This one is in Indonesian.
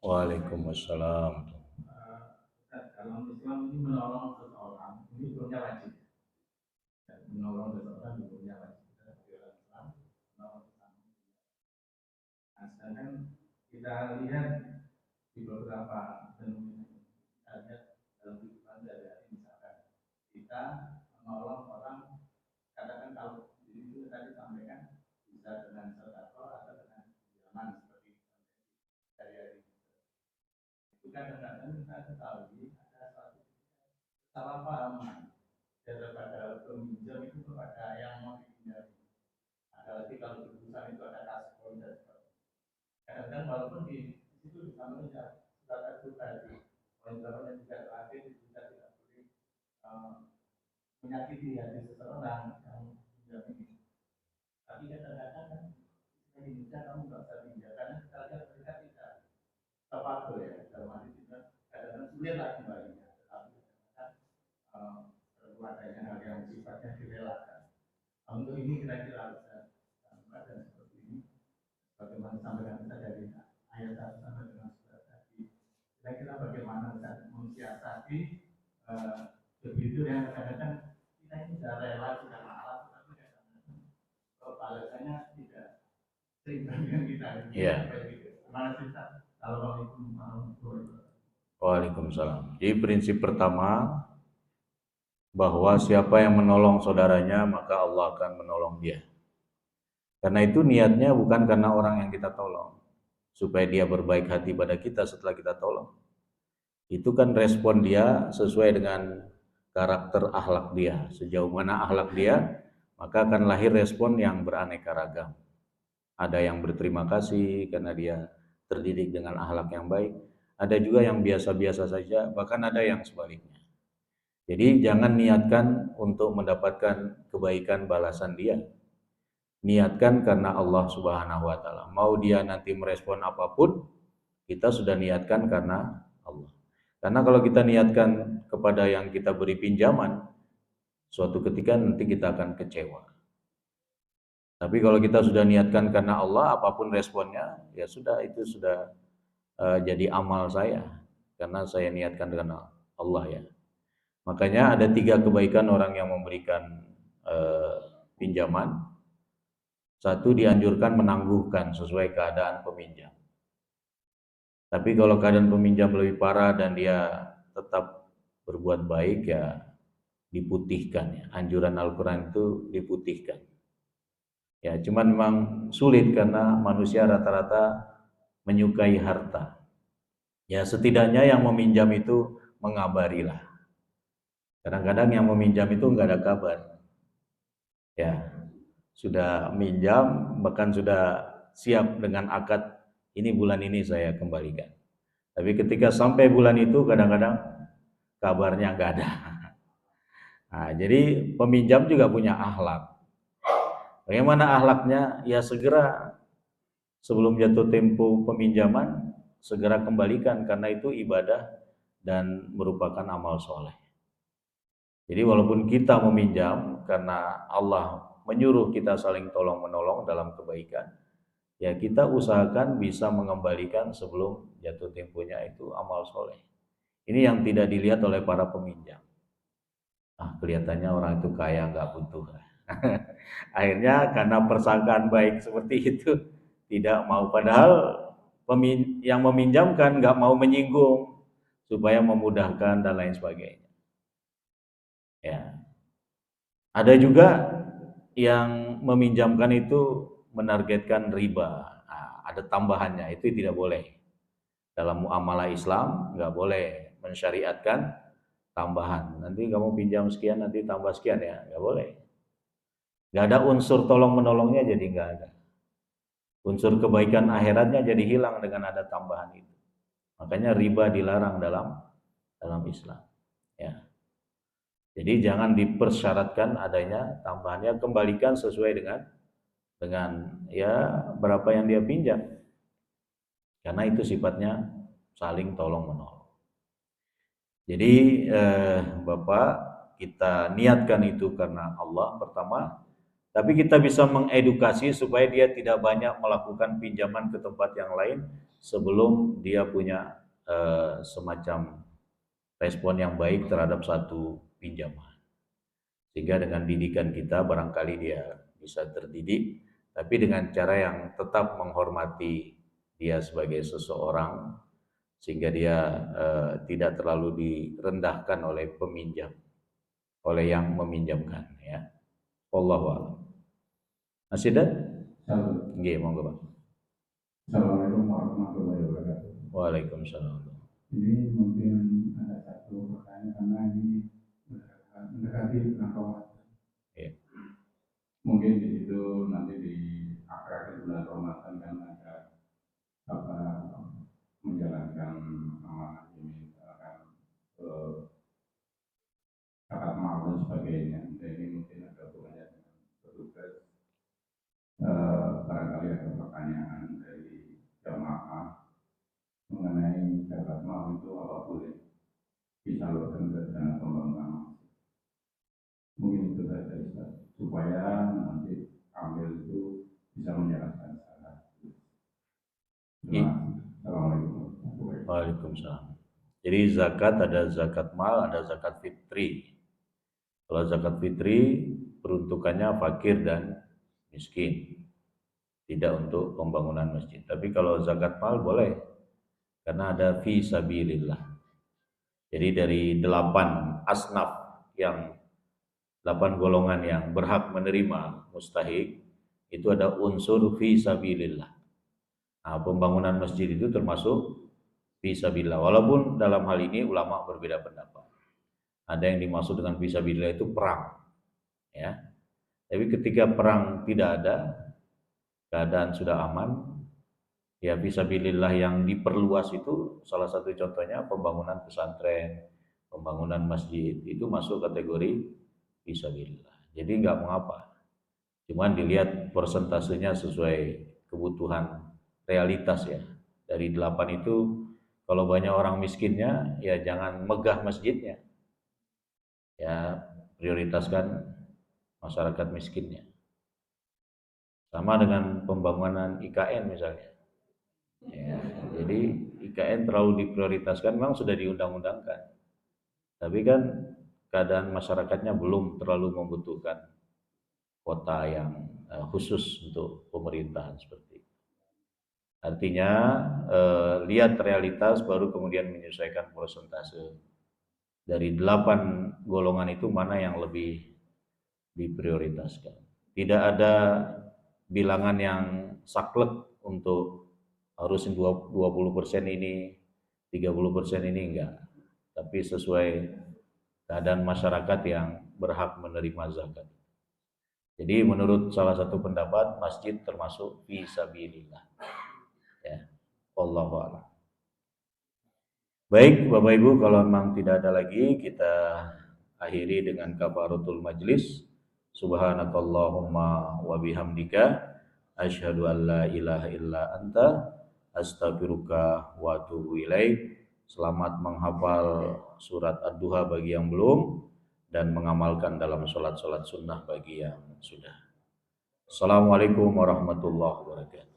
Waalaikumsalam. Dalam Islam ini menolong seseorang ini hukumnya wajib. Dan menolong seseorang hukumnya wajib. Kita sebagai orang Islam menolong sesama. Nah, sedangkan kita lihat di beberapa fenomena ini, kita lihat dalam kehidupan sehari-hari, misalkan kita menolong orang, katakan kalau di situ tadi sampaikan bisa dengan sedekah atau dengan pinjaman seperti sehari-hari. Itu kadang-kadang kita ketahui ada suatu kesalahpahaman daripada peminjam itu kepada yang mau dipinjam. Ada lagi kalau di perusahaan itu ada kaspon dan sebagainya. Kadang-kadang walaupun di situ disampaikan ya surat terbuka di poin-poin yang tidak terakhir kita tidak boleh uh, menyakiti hati seseorang yang pinjam ini. Tapi kadang-kadang kan di Indonesia kamu nggak bisa pinjam karena kita lihat mereka tidak tepat ya dalam arti kita kadang-kadang sulit lah kembalinya. Tapi kadang-kadang adanya hal yang sifatnya direlakan. Untuk ini kira-kira bisa dan seperti ini bagaimana sampaikan kita dari ayat 1 sampai dengan surat tadi. Kira-kira bagaimana mensiasati begitu yang kadang-kadang kita ini sudah rela sudah malas tapi kadang-kadang balasannya tidak seimbang dengan kita. Iya. Terima kasih. Assalamualaikum warahmatullahi wabarakatuh. Waalaikumsalam. Jadi prinsip pertama bahwa siapa yang menolong saudaranya maka Allah akan menolong dia. Karena itu niatnya bukan karena orang yang kita tolong, supaya dia berbaik hati pada kita setelah kita tolong. Itu kan respon dia sesuai dengan karakter akhlak dia. Sejauh mana akhlak dia, maka akan lahir respon yang beraneka ragam. Ada yang berterima kasih karena dia terdidik dengan akhlak yang baik. Ada juga yang biasa-biasa saja, bahkan ada yang sebaliknya. Jadi jangan niatkan untuk mendapatkan kebaikan balasan dia. Niatkan karena Allah Subhanahu wa taala. Mau dia nanti merespon apapun, kita sudah niatkan karena Allah. Karena kalau kita niatkan kepada yang kita beri pinjaman, suatu ketika nanti kita akan kecewa. Tapi kalau kita sudah niatkan karena Allah, apapun responnya, ya sudah, itu sudah jadi amal saya. Karena saya niatkan dengan Allah ya. Makanya ada 3 kebaikan orang yang memberikan pinjaman. Satu, dianjurkan menangguhkan sesuai keadaan peminjam. Tapi kalau keadaan peminjam lebih parah dan dia tetap berbuat baik, ya diputihkan ya. Anjuran Al-Quran itu diputihkan. Ya, cuman memang sulit karena manusia rata-rata menyukai harta. Ya, setidaknya yang meminjam itu mengabarilah. Kadang-kadang yang meminjam itu nggak ada kabar. Ya, sudah minjam, bahkan sudah siap dengan akad, ini bulan ini saya kembalikan. Tapi ketika sampai bulan itu kadang-kadang kabarnya nggak ada. Nah, jadi peminjam juga punya akhlak. Bagaimana akhlaknya? Ya segera sebelum jatuh tempo peminjaman, segera kembalikan karena itu ibadah dan merupakan amal soleh. Jadi walaupun kita meminjam karena Allah menyuruh kita saling tolong menolong dalam kebaikan, ya kita usahakan bisa mengembalikan sebelum jatuh temponya, itu amal soleh. Ini yang tidak dilihat oleh para peminjam. Ah, kelihatannya orang itu kaya nggak butuh. Akhirnya karena persangkaan baik seperti itu tidak mau, padahal yang meminjamkan nggak mau menyinggung supaya memudahkan dan lain sebagainya. Ya, ada juga yang meminjamkan itu menargetkan riba. Nah, ada tambahannya, itu tidak boleh. Dalam muamalah Islam nggak boleh mensyariatkan tambahan. Nanti kamu pinjam sekian, nanti tambah sekian, ya nggak boleh. Nggak ada unsur tolong menolongnya, jadi nggak ada. Unsur kebaikan akhiratnya jadi hilang dengan ada tambahan itu. Makanya riba dilarang dalam Islam. Ya. Jadi jangan dipersyaratkan adanya tambahannya, kembalikan sesuai dengan ya berapa yang dia pinjam. Karena itu sifatnya saling tolong menolong. Jadi Bapak, kita niatkan itu karena Allah pertama, Tapi kita bisa mengedukasi supaya dia tidak banyak melakukan pinjaman ke tempat yang lain sebelum dia punya semacam respon yang baik terhadap satu pinjaman. Sehingga dengan didikan kita barangkali dia bisa terdidik, tapi dengan cara yang tetap menghormati dia sebagai seseorang, sehingga dia tidak terlalu direndahkan oleh peminjam, oleh yang meminjamkan, ya. Wallahu a'lam. Masih ada? Nggih, monggo, Pak. Assalamualaikum warahmatullahi wabarakatuh. Waalaikumsalam. Ini mungkin ada satu pertanyaan karena ini mendekati bulan Ramadan. Iya. Mungkin di situ nanti di akhir bulan Ramadan kan ada menjalankan amanah ini, misalkan zakat mal dan sebagainya. Jadi mungkin ada hubungannya dengan petugas. Barangkali ada pertanyaan dari jamaah mengenai zakat mal itu apa boleh disalurkan ke dana pembangunan. Mungkin itu saja supaya nanti ambil itu bisa menjelaskan secara. Assalamualaikum. Waalaikumsalam. Jadi zakat ada zakat mal, ada zakat fitri. Kalau zakat fitri peruntukannya fakir dan miskin, tidak untuk pembangunan masjid. Tapi kalau zakat mal boleh, karena ada fi sabilillah. Jadi dari 8 asnaf yang 8 golongan yang berhak menerima mustahik, itu ada unsur fi sabilillah. Nah, pembangunan masjid itu termasuk fi sabilillah. Walaupun dalam hal ini ulama berbeda pendapat. Ada yang dimaksud dengan fi sabilillah itu perang, ya. Tapi ketika perang tidak ada, keadaan sudah aman, ya fi sabilillah yang diperluas itu salah satu contohnya pembangunan pesantren, pembangunan masjid, itu masuk kategori fi sabilillah. Jadi nggak mengapa. Cuman dilihat persentasenya sesuai kebutuhan realitas, ya. Dari 8 itu kalau banyak orang miskinnya, ya jangan megah masjidnya. Ya prioritaskan masyarakat miskinnya. Sama dengan pembangunan IKN misalnya. Ya, jadi IKN terlalu diprioritaskan, memang sudah diundang-undangkan. Tapi kan keadaan masyarakatnya belum terlalu membutuhkan kota yang khusus untuk pemerintahan seperti itu. Artinya lihat realitas baru kemudian menyesuaikan persentase. Dari 8 golongan itu mana yang lebih diprioritaskan. Tidak ada bilangan yang saklek untuk harus 20% ini, 30% ini, enggak. Tapi sesuai keadaan masyarakat yang berhak menerima zakat. Jadi menurut salah satu pendapat, masjid termasuk fi sabilillah. Ya. Wallahu a'lam. Baik, Bapak Ibu, kalau memang tidak ada lagi, kita akhiri dengan kafaratul majlis. Subhanakallahumma wa bihamdika asyhadu an la ilaha illa anta astaghfiruka wa atubu ilaik. Selamat menghafal surat Ad-Duha bagi yang belum, dan mengamalkan dalam sholat-sholat sunnah bagi yang sudah. Assalamualaikum warahmatullahi wabarakatuh.